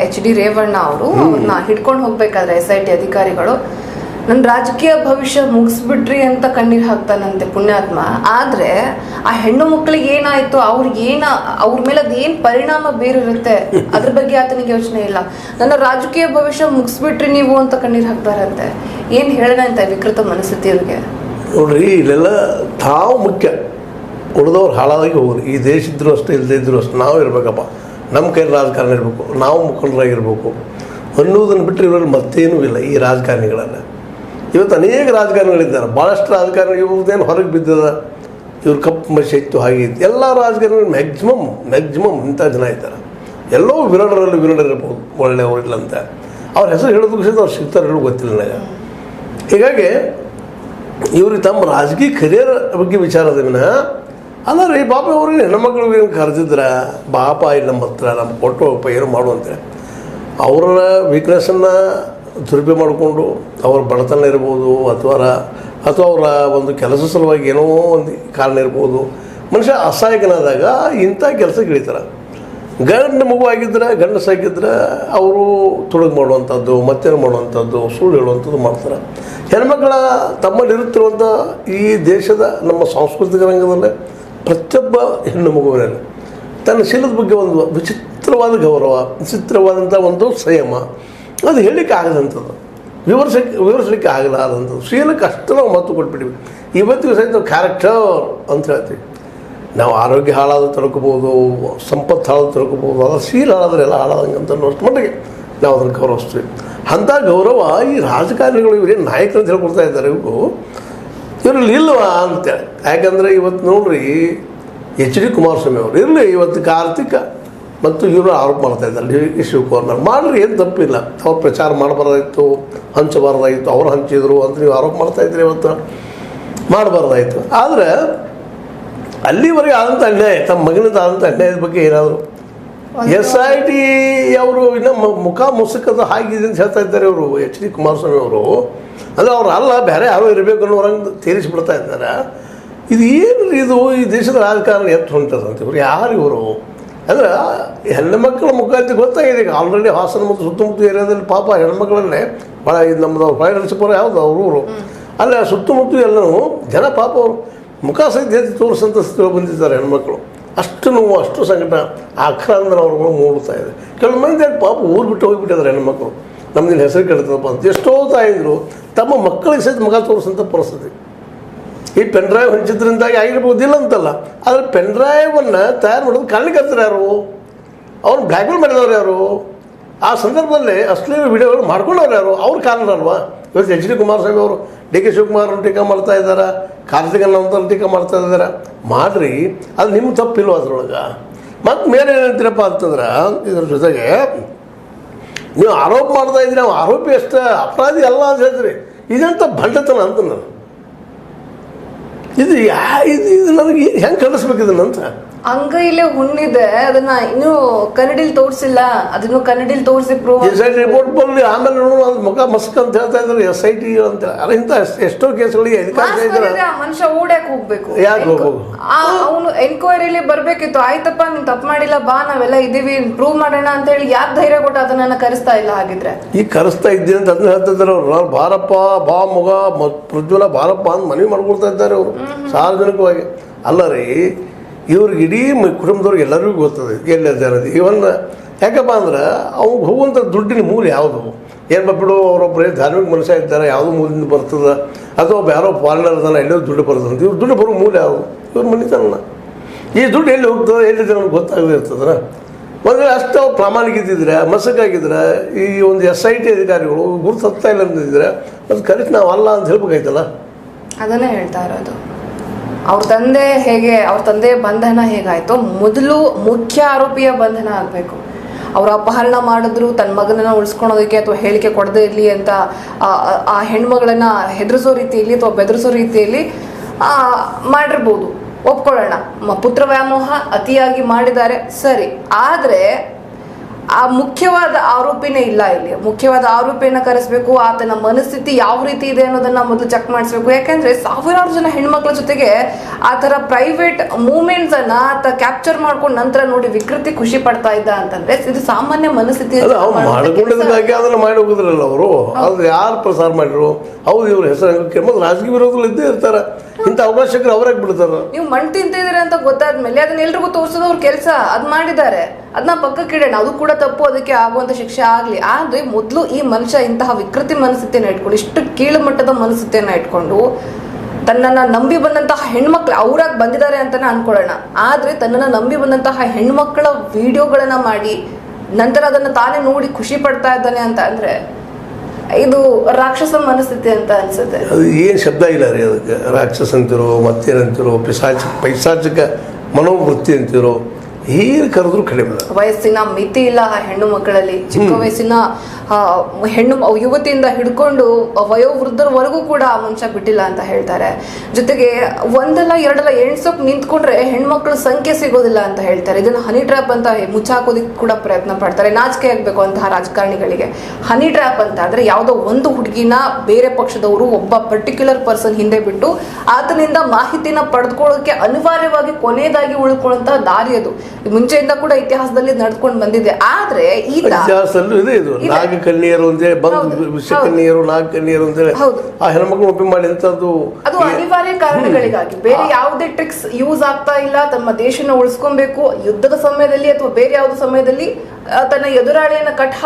HD Revanna ಅವರು ಅವ್ರನ್ನ ಹಿಡ್ಕೊಂಡು ಹೋಗ್ಬೇಕಾದ್ರೆ SIT ಅಧಿಕಾರಿಗಳು ನನ್ನ ರಾಜಕೀಯ ಭವಿಷ್ಯ ಮುಗಿಸ್ಬಿಟ್ರಿ ಅಂತ ಕಣ್ಣೀರು ಹಾಕ್ತಾನಂತೆ ಪುಣ್ಯಾತ್ಮ. ಆದ್ರೆ ಆ ಹೆಣ್ಣು ಮಕ್ಕಳಿಗೆ ಏನಾಯ್ತು, ಅವ್ರ ಮೇಲೆ ಅದೇನ್ ಪರಿಣಾಮ ಬೀರಿರುತ್ತೆ ಅದ್ರ ಬಗ್ಗೆ ಆತನಿಗೆ ಯೋಚನೆ ಇಲ್ಲ. ನನ್ನ ರಾಜಕೀಯ ಭವಿಷ್ಯ ಮುಗಿಸ್ಬಿಟ್ರಿ ನೀವು ಅಂತ ಕಣ್ಣೀರು ಹಾಕ್ತಾರಂತೆ. ಏನ್ ಹೇಳೋಣ ಅಂತ ವಿಕೃತ ಮನಸ್ಥಿತಿ ಅವ್ರಿಗೆ. ನೋಡ್ರಿ, ಇಲ್ಲೆಲ್ಲ ತಾವು ಮುಖ್ಯ, ಉಳಿದವ್ರು ಹಾಳಾಗಿ ಹೋಗ್ರಿ. ಈ ದೇಶ ಇದ್ರೂ ಅಷ್ಟೇ, ಇಲ್ಲದೇ ಇದ್ರೂ ಅಷ್ಟೇ ನಾವು ಇರಬೇಕಪ್ಪ, ನಮ್ಮ ಕೈಲಿ ರಾಜಕಾರಣ ಇರಬೇಕು, ನಾವು ಮುಖಂಡರಾಗಿರ್ಬೇಕು ಅನ್ನೋದನ್ನು ಬಿಟ್ಟರೆ ಇವರಲ್ಲಿ ಮತ್ತೇನೂ ಇಲ್ಲ. ಈ ರಾಜಕಾರಣಿಗಳನ್ನು ಇವತ್ತು ಅನೇಕ ರಾಜಕಾರಣಿಗಳಿದ್ದಾರೆ, ಭಾಳಷ್ಟು ರಾಜಕಾರಣಿ ಇವ್ರದ್ದೇನು ಹೊರಗೆ ಬಿದ್ದದ, ಇವ್ರು ಕಪ್ಪು ಮಸಿ ಇತ್ತು ಹಾಗೆ ಇತ್ತು. ಎಲ್ಲ ರಾಜಕಾರಣಿಗಳು ಮ್ಯಾಕ್ಸಿಮಮ್ ಇಂಥ ಜನ ಇದ್ದಾರೆ. ಎಲ್ಲೋ ವಿರಳರಿರ್ಬೋದು, ಒಳ್ಳೆಯವರಿಲ್ಲ ಅಂತ ಅವ್ರ ಹೆಸರು ಹೇಳೋದಕ್ಕೂ ಸಹಿತ ಅವ್ರು ಸಿಗ್ತಾರೆ ಹೇಳೋದು ಗೊತ್ತಿಲ್ಲ ನನಗೆ. ಹೀಗಾಗಿ ಇವ್ರಿಗೆ ತಮ್ಮ ರಾಜಕೀಯ ಕರಿಯರ್ ಬಗ್ಗೆ ವಿಚಾರದ ವಿನಃ ಅಲ್ಲ ರೀ ಪಾಪ ಅವ್ರಿಗೆ ಹೆಣ್ಮಕ್ಳಿಗೆ ಏನು ಕರೆದಿದ್ರ ಬಾಪ ಇಲ್ಲಿ ನಮ್ಮ ಹತ್ರ ನಮ್ಮ ಕೊಟ್ಟು ಹೋಗಪ್ಪ ಏನು ಮಾಡುವಂತೇಳಿ ಅವರ ವೀಕ್ನೆಸ್ಸನ್ನು ದುರುಪಯೋಗ ಮಾಡಿಕೊಂಡು ಅವ್ರ ಬಡತನ ಇರ್ಬೋದು ಅಥವಾ ಅವರ ಒಂದು ಕೆಲಸ ಸಲುವಾಗಿ ಏನೋ ಒಂದು ಕಾರಣ ಇರ್ಬೋದು, ಮನುಷ್ಯ ಅಸಹಾಯಕನಾದಾಗ ಇಂಥ ಕೆಲಸಕ್ಕೆ ಇಳಿತಾರೆ. ಗಂಡು ಮಗು ಆಗಿದ್ರೆ, ಗಂಡಸಾಗಿದ್ದರೆ ಅವರು ತುಡುಗು ಮಾಡುವಂಥದ್ದು, ಮತ್ತೇನು ಮಾಡುವಂಥದ್ದು, ಸುಳ್ಳು ಹೇಳುವಂಥದ್ದು ಮಾಡ್ತಾರೆ. ಹೆಣ್ಮಕ್ಳ ತಮ್ಮಲ್ಲಿರುತ್ತಿರುವಂಥ ಈ ದೇಶದ ನಮ್ಮ ಸಾಂಸ್ಕೃತಿಕ ರಂಗದಲ್ಲೇ ಪ್ರತಿಯೊಬ್ಬ ಹೆಣ್ಣು ಮಗುವಿನಲ್ಲಿ ತನ್ನ ಶೀಲದ ಬಗ್ಗೆ ಒಂದು ವಿಚಿತ್ರವಾದ ಗೌರವ, ವಿಚಿತ್ರವಾದಂಥ ಒಂದು ಸಂಯಮ, ಅದು ಹೇಳಲಿಕ್ಕೆ ಆಗದಂಥದ್ದು, ವಿವರಿಸಲಿಕ್ಕೆ ಆಗಲಾರದಂಥದ್ದು. ಶೀಲಕ್ಕೆ ಅಷ್ಟು ನಾವು ಮಹತ್ವ ಕೊಟ್ಬಿಟ್ಟಿವಿ. ಇವತ್ತಿಗೂ ಸಹಿತ ನಾವು ಕ್ಯಾರೆಕ್ಟರ್ ಅಂತ ಹೇಳ್ತೀವಿ. ನಾವು ಆರೋಗ್ಯ ಹಾಳಾದ್ರೂ ತಡ್ಕೋಬೋದು, ಸಂಪತ್ತು ಹಾಳಾದ್ರೂ ತಡ್ಕೋಬೋದು, ಅದರ ಶೀಲ ಹಾಳಾದ್ರೆ ಎಲ್ಲ ಹಾಳಾದಂಗೆ ಅಂತ ಅನ್ನೋಷ್ಟು ಮಟ್ಟಿಗೆ ನಾವು ಅದನ್ನು ಗೌರವಿಸ್ತೀವಿ. ಅಂಥ ಗೌರವ ಈ ರಾಜಕಾರಣಿಗಳು ಇವರೇನು ನಾಯಕರು ಅಂತ ಹೇಳ್ಕೊಡ್ತಾ ಇದ್ದಾರೆ, ಇವರಲ್ಲಿ ಇಲ್ವಾ ಅಂತೇಳಿ. ಯಾಕಂದರೆ ಇವತ್ತು ನೋಡ್ರಿ HD ಕುಮಾರಸ್ವಾಮಿ ಅವರು ಇರಲಿ, ಇವತ್ತು ಕಾರ್ತಿಕ ಮತ್ತು ಇವರು ಆರೋಪ ಮಾಡ್ತಾ ಇದ್ದಾರೆ ಶಿವಕುಮಾರ್ ಮಾಡಿರಿ, ಏನು ತಪ್ಪಿಲ್ಲ. ಅವ್ರು ಪ್ರಚಾರ ಮಾಡಬಾರ್ದಾಯಿತು, ಹಂಚಬಾರ್ದಾಯಿತು, ಅವ್ರು ಹಂಚಿದ್ರು ಅಂತ ನೀವು ಆರೋಪ ಮಾಡ್ತಾಯಿದ್ರಿ, ಇವತ್ತು ಮಾಡಬಾರ್ದಾಯಿತು. ಆದರೆ ಅಲ್ಲಿವರೆಗೆ ಆದಂಥ ಅನ್ಯಾಯ, ತಮ್ಮ ಮಗನಿಂದ ಆದಂಥ ಅನ್ಯಾಯದ ಬಗ್ಗೆ ಏನಾದರೂ SIT ಅವರು ಇನ್ನೂ ಮುಖ ಮುಸುಕದ ಹಾಗಿದೆ ಅಂತ ಹೇಳ್ತಾ ಇದ್ದಾರೆ ಇವರು HD ಕುಮಾರಸ್ವಾಮಿ ಅವರು. ಅಂದರೆ ಅವ್ರು ಅಲ್ಲ ಬೇರೆ ಯಾರೋ ಇರಬೇಕು ಅನ್ನೋರಂಗೆ ತೀರಿಸಿಬಿಡ್ತಾ ಇದ್ದಾರೆ. ಇದು ಏನು ಇದು ಈ ದೇಶದ ರಾಜಕಾರಣ ಎತ್ತು ಹೊಂಟದಂತ ಇವರು ಯಾರು ಇವರು ಅಂದರೆ ಹೆಣ್ಣು ಮಕ್ಕಳ ಮುಖ ಅಂತ ಗೊತ್ತಾಗಿದೆ. ಈಗ ಆಲ್ರೆಡಿ ಹಾಸನ ಮತ್ತು ಸುತ್ತಮುತ್ತ ಏರಿಯಾದಲ್ಲಿ ಪಾಪ ಹೆಣ್ಮಕ್ಳಲ್ಲೇ ಭಾಳ ಇದು ನಮ್ಮದು ಹೊಳೆನರಸೀಪುರ ಯಾವುದು ಅವರು ಅಲ್ಲೇ ಸುತ್ತಮುತ್ತ ಎಲ್ಲರೂ ಜನ ಪಾಪ ಅವರು ಮುಖ ಸಹಿತ ಎತ್ತಿ ತೋರಿಸಂಥ ಸ್ಥಿತಿ ಬಂದಿದ್ದಾರೆ ಹೆಣ್ಮಕ್ಳು. ಅಷ್ಟು ನೋವು, ಅಷ್ಟು ಸಂಕಟ, ಆಕ್ರಂದ್ರೆ ಅವ್ರುಗಳು ಮೂಡ್ತಾ ಇದೆ. ಕೆಲವು ಮಂದಿ ಪಾಪ ಊರು ಬಿಟ್ಟು ಹೋಗಿಬಿಟ್ಟಿದ್ದಾರೆ ಹೆಣ್ಮಕ್ಳು. ನಮ್ಮದಿನ ಹೆಸರು ಕೆಡ್ತದಪ್ಪ ಅಂತ ಎಷ್ಟೋ ತಾಯಿದ್ರು ತಮ್ಮ ಮಕ್ಕಳಿಗೆ ಸಹಿತ ಮುಖ ತೋರಿಸೋಂಥ ಪರಿಸ್ಥಿತಿ. ಈ ಪೆನ್ಡ್ರೈವ್ ಹಂಚಿದ್ರಿಂದಾಗಿ ಆಗಿರ್ಬೋದಿಲ್ಲ ಅಂತಲ್ಲ, ಆದರೆ ಪೆನ್ಡ್ರೈವನ್ನು ತಯಾರು ಮಾಡೋದು ಕಾರಣಕರ್ತರು ಯಾರು, ಅವ್ರು ಬ್ಲ್ಯಾಕ್ಮೇಲ್ ಮಾಡಿದವ್ರು ಯಾರು, ಆ ಸಂದರ್ಭದಲ್ಲಿ ಅಶ್ಲೀಲ ವಿಡಿಯೋಗಳು ಮಾಡ್ಕೊಂಡವ್ರು ಯಾರು, ಅವ್ರ ಕಾರಣ ಅಲ್ವಾ. ಇವತ್ತು HD ಕುಮಾರಸ್ವಾಮಿ ಅವರು DK ಶಿವಕುಮಾರ್ ಟೀಕಾ ಮಾಡ್ತಾ ಇದ್ದಾರೆ, ಕಾರ್ತಿಕನ್ನ ಅಂತ ಟೀಕಾ ಮಾಡ್ತಾ ಇದ್ದಾರೆ. ಮಾಡಿರಿ, ಅದು ನಿಮ್ಮ ತಪ್ಪಿಲ್ವ ಅದ್ರೊಳಗೆ. ಮತ್ತು ಮೇಲೆ ಏನಂತೀರಪ್ಪ ಅಂತಂದ್ರೆ ಇದ್ರ ಜೊತೆಗೆ ನೀವು ಆರೋಪ ಮಾಡ್ತಾ ಇದ್ದೀರಿ, ನಾವು ಆರೋಪಿ ಅಷ್ಟೇ ಅಪರಾಧಿ ಅಲ್ಲ ಅಂತ ಹೇಳ್ತೀರಿ. ಇದಂತ ಭಂಡತನ ಅಂತ ನಾನು ಇದು ಇದು ನನಗೆ ಹೆಂಗೆ ಕಲಿಸ್ಬೇಕು ಇದನ್ನಂತ. ಅಂಗೈಲೆ ಹುಣ್ಣಿದೆ, ಅದನ್ನ ಇನ್ನೂ ಕನ್ನಡಿಲಿ ತೋರಿಸಿಲ್ಲ, ಅದನ್ನು ಕನ್ನಡಿಲಿ ತೋರಿಸಿ ಪ್ರೂವ್ ರಿಪೋರ್ಟ್ ಬಂದು ಆಮೇಲೆ ನೋಡು ಅದು ಮುಖ ಮಸ್ಕ್ ಅಂತ ಹೇಳ್ತಾ ಇದ್ದಾರೆ SIT ಅಂತ. ಇಂಥ ಎಷ್ಟೋ ಕೇಸ್ಗಳಿಗೆ ಮನುಷ್ಯ ಓಡಾಕ್ ಹೋಗ್ಬೇಕು, ಯಾಕೆ ಹೋಗ್ಬೇಕು, ಅವನು ಎನ್ಕ್ವೈರಿಲಿ ಬರ್ಬೇಕಿತ್ತು. ಆಯ್ತಪ್ಪ ನೀನ್ ತಪ್ಪು ಮಾಡಿಲ್ಲ, ಬಾ ನಾವೆಲ್ಲ ಇದೀವಿ ಪ್ರೂವ್ ಮಾಡೋಣ ಅಂತ ಹೇಳಿ ಯಾಕೆ ಧೈರ್ಯ ಕೊಟ್ಟು ಅದನ್ನ ಕರೆಸ್ತಾ ಇಲ್ಲ? ಹಾಗಿದ್ರೆ ಈಗ ಕರೆಸ್ತಾ ಇದ್ದೀನಿ ಅಂತ ಅದನ್ನ ಹೇಳ್ತಾ ಇದ್ದಾರೆ ಅವ್ರು. ನಾನು ಬಾರಪ್ಪ ಬಾ ಮಗ ಪ್ರಜ್ವಲ ಬಾರಪ್ಪ ಅಂತ ಮನವಿ ಮಾಡ್ಕೊಳ್ತಾ ಇದ್ದಾರೆ ಅವರು ಸಾರ್ವಜನಿಕವಾಗಿ. ಅಲ್ಲ ರೀ, ಇವ್ರಿಗೆ ಇಡೀ ಕುಟುಂಬದವ್ರಿಗೆ ಎಲ್ಲರಿಗೂ ಗೊತ್ತದೆ ಎಲ್ಲಿದ್ದಾರೆ ಇವನ್. ಯಾಕಪ್ಪ ಅಂದ್ರೆ ಅವ್ಗೆ ಹೋಗುವಂಥ ದುಡ್ಡಿನ ಮೂಲ ಯಾವುದು? ಏನು ಬಿಡು, ಅವರೊಬ್ಬರೇ ಧಾರ್ಮಿಕ ಮನುಷ್ಯ ಇದ್ದಾರೆ, ಯಾವುದೋ ಮೂಲದಿಂದ ಬರ್ತದೆ, ಅಥವಾ ಯಾರೋ ಫಾರಿನರ್ ಅದನ್ನು ಎಲ್ಲೋ ದುಡ್ಡು ಬರ್ತದೆ. ಇವ್ರು ದುಡ್ಡು ಬರೋ ಮೂಲ ಯಾವುದು? ಇವ್ರ ಮನಿತನ. ಈ ದುಡ್ಡು ಎಲ್ಲಿ ಹೋಗ್ತದೆ, ಎಲ್ಲಿದೆ ನಮ್ಗೆ ಗೊತ್ತಾಗದೇ ಇರ್ತದೆ. ಒಂದು ಅಷ್ಟು ಅವ್ರು ಪ್ರಾಮಾಣಿಕತಿದ್ರೆ, ಮಸಕ್ಕಾಗಿದ್ರೆ, ಈ ಒಂದು SIT ಅಧಿಕಾರಿಗಳು ಗುರುತು ಹತ್ತಾ ಇಲ್ಲ ಅಂತಿದ್ರೆ ಅದು ಕರೆಕ್ಟ್ ನಾವು ಅಲ್ಲ ಅಂತ ಹೇಳ್ಬೇಕಾಯ್ತಲ್ಲ. ಅದನ್ನೇ ಹೇಳ್ತಾ ಇರೋದು. ಅವ್ರ ತಂದೆ ಬಂಧನ ಹೇಗಾಯ್ತೋ, ಮೊದಲು ಮುಖ್ಯ ಆರೋಪಿಯ ಬಂಧನ ಆಗಬೇಕು. ಅವ್ರು ಅಪಹರಣ ಮಾಡಿದ್ರು ತನ್ನ ಮಗನನ್ನ ಉಳಿಸ್ಕೊಳೋದಕ್ಕೆ ಅಥವಾ ಹೇಳಿಕೆ ಕೊಡದೇ ಇರಲಿ ಅಂತ ಆ ಹೆಣ್ಮಗಳನ್ನ ಹೆದರಿಸೋ ರೀತಿಯಲ್ಲಿ ಅಥವಾ ಬೆದರಿಸೋ ರೀತಿಯಲ್ಲಿ ಮಾಡಿರ್ಬೋದು, ಒಪ್ಕೊಳ್ಳೋಣ. ಪುತ್ರ ವ್ಯಾಮೋಹ ಅತಿಯಾಗಿ ಮಾಡಿದ್ದಾರೆ ಸರಿ. ಆದರೆ ಆ ಮುಖ್ಯವಾದ ಆರೋಪಿನೇ ಇಲ್ಲ ಇಲ್ಲಿ. ಮುಖ್ಯವಾದ ಆರೋಪಿಯನ್ನ ಕರೆಸ್ಬೇಕು, ಆತನ ಮನಸ್ಥಿತಿ ಯಾವ ರೀತಿ ಇದೆ ಅನ್ನೋದನ್ನ ಮೊದಲು ಚೆಕ್ ಮಾಡಿಸ್ಬೇಕು. ಯಾಕಂದ್ರೆ ಸಾವಿರಾರು ಜನ ಹೆಣ್ಮಕ್ಳ ಜೊತೆಗೆ ಆ ತರ ಪ್ರೈವೇಟ್ ಮೂಮೆಂಟ್ಸ್ ಅನ್ನ ಆತ ಕ್ಯಾಪ್ಚರ್ ಮಾಡ್ಕೊಂಡು ನಂತರ ನೋಡಿ ವಿಕೃತಿ ಖುಷಿ ಪಡ್ತಾ ಇದ್ದ ಅಂತಂದ್ರೆ ಇದು ಸಾಮಾನ್ಯ ಮನಸ್ಥಿತಿ. ಮಾಡ್ಕೊಂಡಿದ್ದಕ್ಕಾಗಿ ಅದನ್ನ ಮಾಡಿ ಹೋಗಿದ್ರಲ್ಲ ಅವರು. ಆದ್ರೆ ಯಾರು ಪ್ರಸಾರ ಮಾಡಿದ್ರು ಹೌದು ಇವ್ರ ಹೆಸರು ಮತ್ತು ರಾಜಕೀಯ ವಿರೋಧಗಳು ಇದ್ದೇ ಇರ್ತಾರ. ಇಂಥ ಅವಕಾಶಗಳು ಅವ್ರಾಗ ಬಿಡ್ತಾರ. ನೀವು ಮಣ್ಣು ತಿಂತಿದ್ದೀರ ಅಂತ ಗೊತ್ತಾದ್ಮೇಲೆ ಅದನ್ನ ಎಲ್ರಿಗೂ ತೋರಿಸೋದು ಅವ್ರ ಕೆಲಸ. ಅದ್ ಮಾಡಿದ್ದಾರೆ, ಅದನ್ನ ಪಕ್ಕಕ್ಕೆ ಇಡೋಣ, ಅದು ಕೂಡ ತಪ್ಪು, ಅದಕ್ಕೆ ಆಗುವಂತ ಶಿಕ್ಷೆ ಆಗ್ಲಿ. ಆದ್ರೆ ಮೊದಲು ಈ ಮನುಷ್ಯ ಇಂತಹ ವಿಕೃತಿ ಮನಸ್ಥಿತಿಯನ್ನ ಇಟ್ಕೊಂಡು, ಇಷ್ಟು ಕೀಳು ಮಟ್ಟದ ಮನಸ್ಥಿತಿಯನ್ನ ಇಟ್ಕೊಂಡು ತನ್ನನ್ನ ನಂಬಿ ಬಂದಂತಹ ಹೆಣ್ಮಕ್ಳು ಅವ್ರಾಗ ಬಂದಿದ್ದಾರೆ ಅಂತಾನೆ ಅನ್ಕೊಳ್ಳೋಣ. ಆದ್ರೆ ತನ್ನನ್ನ ನಂಬಿ ಬಂದಂತಹ ಹೆಣ್ಮಕ್ಳ ವಿಡಿಯೋಗಳನ್ನ ಮಾಡಿ ನಂತರ ಅದನ್ನ ತಾನೇ ನೋಡಿ ಖುಷಿ ಪಡ್ತಾ ಇದ್ದಾನೆ ಅಂತ ಅಂದ್ರೆ ಇದು ರಾಕ್ಷಸ ಮನಸ್ಥಿತಿ ಅಂತ ಅನ್ಸುತ್ತೆ. ಅದು ಏನು ಶಬ್ದ ಇಲ್ಲ ರೀ ಅದಕ್ಕೆ. ರಾಕ್ಷಸ ಅಂತಿರೋ ಮತ್ತೇನಂತಿರೋ ಪೈಶಾಚಿಕ ಮನೋವೃತ್ತಿ ಅಂತಿರೋ ಏನು ಕರೆದ್ರು ಕಡಿಮೆ. ವಯಸ್ಸಿನ ಮಿತಿ ಇಲ್ಲ ಆ ಹೆಣ್ಣು ಮಕ್ಕಳಲ್ಲಿ. ಚಿಕ್ಕ ವಯಸ್ಸಿನ ಹೆಣ್ಣು ಯುವತಿಯಿಂದ ಹಿಡ್ಕೊಂಡು ವಯೋವೃದ್ಧರವರೆಗೂ ಕೂಡ ಆ ಮನುಷ್ಯ ಬಿಟ್ಟಿಲ್ಲ ಅಂತ ಹೇಳ್ತಾರೆ. ಜೊತೆಗೆ ಒಂದಲ್ಲ ಎರಡಲ್ಲ ಎಣ್ಸೋಕ್ ನಿಂತ್ಕೊಂಡ್ರೆ ಹೆಣ್ಮಕ್ಳ ಸಂಖ್ಯೆ ಸಿಗೋದಿಲ್ಲ ಅಂತ ಹೇಳ್ತಾರೆ. ಇದನ್ನ ಹನಿ ಟ್ರ್ಯಾಪ್ ಅಂತ ಮುಚ್ಚಾಕೋದಕ್ಕೆ ಕೂಡ ಪ್ರಯತ್ನ ಪಡ್ತಾರೆ. ನಾಚಿಕೆ ಆಗ್ಬೇಕು ಅಂತಹ ರಾಜಕಾರಣಿಗಳಿಗೆ. ಹನಿ ಟ್ರ್ಯಾಪ್ ಅಂತ ಆದ್ರೆ ಯಾವುದೋ ಒಂದು ಹುಡುಗಿನ ಬೇರೆ ಪಕ್ಷದವರು ಒಬ್ಬ ಪರ್ಟಿಕ್ಯುಲರ್ ಪರ್ಸನ್ ಹಿಂದೆ ಬಿಟ್ಟು ಆತನಿಂದ ಮಾಹಿತಿನ ಪಡೆದುಕೊಳ್ಳೋಕೆ ಅನಿವಾರ್ಯವಾಗಿ ಕೊನೆಯದಾಗಿ ಉಳ್ಕೊಳ್ಳುವಂತಹ ದಾರಿ ಅದು. ಮುಂಚೆಯಿಂದ ಕೂಡ ಇತಿಹಾಸದಲ್ಲಿ ನಡ್ಕೊಂಡು ಬಂದಿದೆ. ಆದ್ರೆ ಇತಿಹಾಸದಲ್ಲೂ ಇದೆ ಇದು. ನಾಗಕನ್ಯರು ಅಂತೇಳಿ ಬಂದು ವಿಷಕನ್ಯರು ನಾಗಕನ್ಯರು ಅಂತೇಳಿ ಆ ಹೆಣ್ಮಕ್ಳು ಒಪ್ಪಿ ಮಾಡಿ ಅಂತದ್ದು ಅದು ಅನಿವಾರ್ಯ ಕಾರಣಗಳಿಗಾಗಿ. ಬೇರೆ ಯಾವುದೇ ಟ್ರಿಕ್ಸ್ ಯೂಸ್ ಆಗ್ತಾ ಇಲ್ಲ. ತಮ್ಮ ದೇಶನ ಉಳಿಸ್ಕೊಬೇಕು ಯುದ್ಧದ ಸಮಯದಲ್ಲಿ ಅಥವಾ ಬೇರೆ ಯಾವುದೇ ಸಮಯದಲ್ಲಿ ತನ್ನ ಎದುರಾಳಿಯನ್ನ ಕಟ್